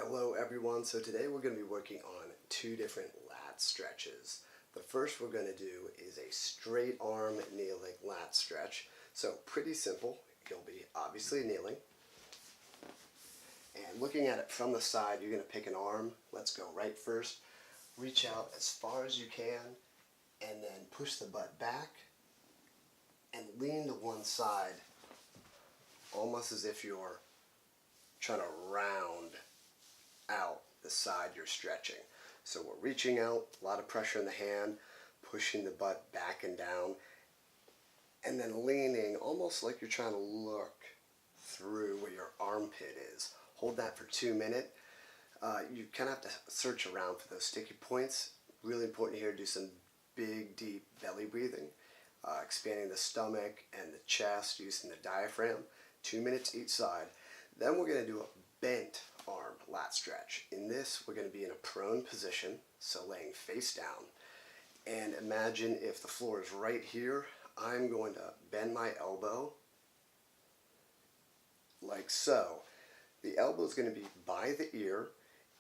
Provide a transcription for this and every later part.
Hello everyone, so today we're going to be working on two different lat stretches. The first we're going to do is a straight arm kneeling lat stretch. So pretty simple, you'll be obviously kneeling. And looking at it from the side, you're going to pick an arm. Let's go right first. Reach out as far as you can and then push the butt back and lean to one side almost as if you're trying to round out the side you're stretching. So we're reaching out, a lot of pressure in the hand, pushing the butt back and down, and then leaning almost like you're trying to look through where your armpit is. Hold that for 2 minutes. You kind of have to search around for those sticky points. Really important here to do some big, deep belly breathing, expanding the stomach and the chest using the diaphragm. 2 minutes each side. Then we're going to do a bent arm lat stretch. In this, we're going to be in a prone position, so laying face down. And imagine if the floor is right here, I'm going to bend my elbow like so. The elbow is going to be by the ear,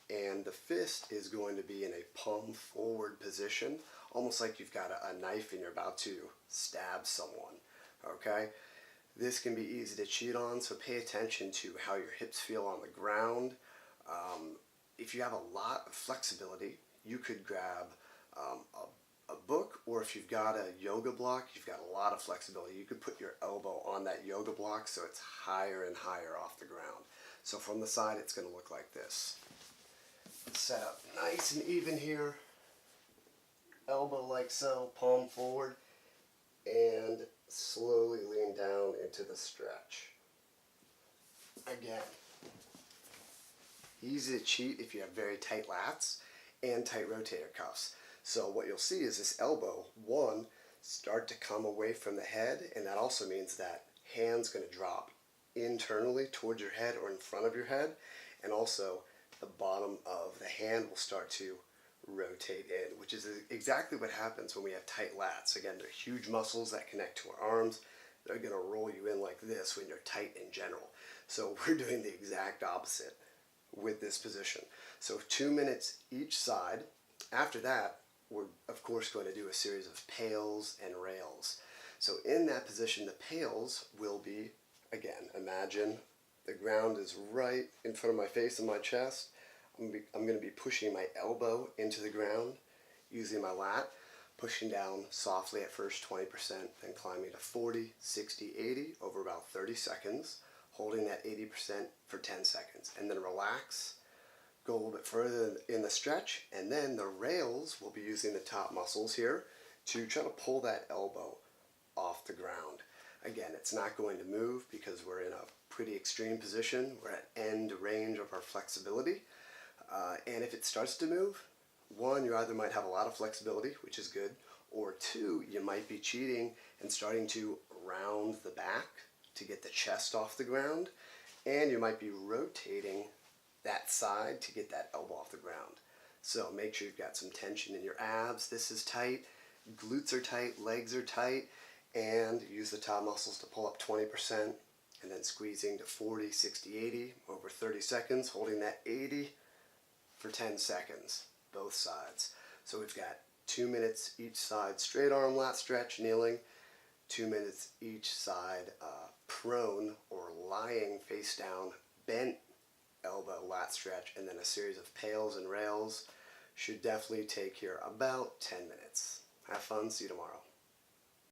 and the fist is going to be in a palm forward position, almost like you've got a knife and you're about to stab someone. Okay? This can be easy to cheat on, so pay attention to how your hips feel on the ground. If you have a lot of flexibility, you could grab a book, or if you've got a yoga block, you've got a lot of flexibility, you could put your elbow on that yoga block so it's higher and higher off the ground. So from the side, it's going to look like this. Set up nice and even here, elbow like so, palm forward, and slowly lean down into the stretch. Again, easy to cheat if you have very tight lats and tight rotator cuffs. So what you'll see is this elbow, one, start to come away from the head, and that also means that hand's going to drop internally towards your head or in front of your head, and also the bottom of the hand will start to rotate in, which is exactly what happens when we have tight lats. Again, they're huge muscles that connect to our arms. They're going to roll you in like this when you're tight in general. So we're doing the exact opposite with this position. So 2 minutes each side. After that, we're of course going to do a series of pails and rails. So in that position, the pails will be, again, imagine the ground is right in front of my face and my chest. I'm going to be pushing my elbow into the ground using my lat, pushing down softly at first 20%, then climbing to 40, 60, 80 over about 30 seconds, holding that 80% for 10 seconds, and then relax, go a little bit further in the stretch, and then the rails will be using the top muscles here to try to pull that elbow off the ground. Again, it's not going to move because we're in a pretty extreme position. We're at end range of our flexibility. And if it starts to move, one, you either might have a lot of flexibility, which is good, or two, you might be cheating and starting to round the back to get the chest off the ground, and you might be rotating that side to get that elbow off the ground. So make sure you've got some tension in your abs. This is tight, glutes are tight, legs are tight, and use the top muscles to pull up 20%, and then squeezing to 40, 60, 80 over 30 seconds, holding that 80 for 10 seconds, both sides. So we've got 2 minutes each side straight arm lat stretch, kneeling, 2 minutes each side prone or lying face down, bent elbow lat stretch, and then a series of pails and rails. Should definitely take here about 10 minutes. Have fun, see you tomorrow.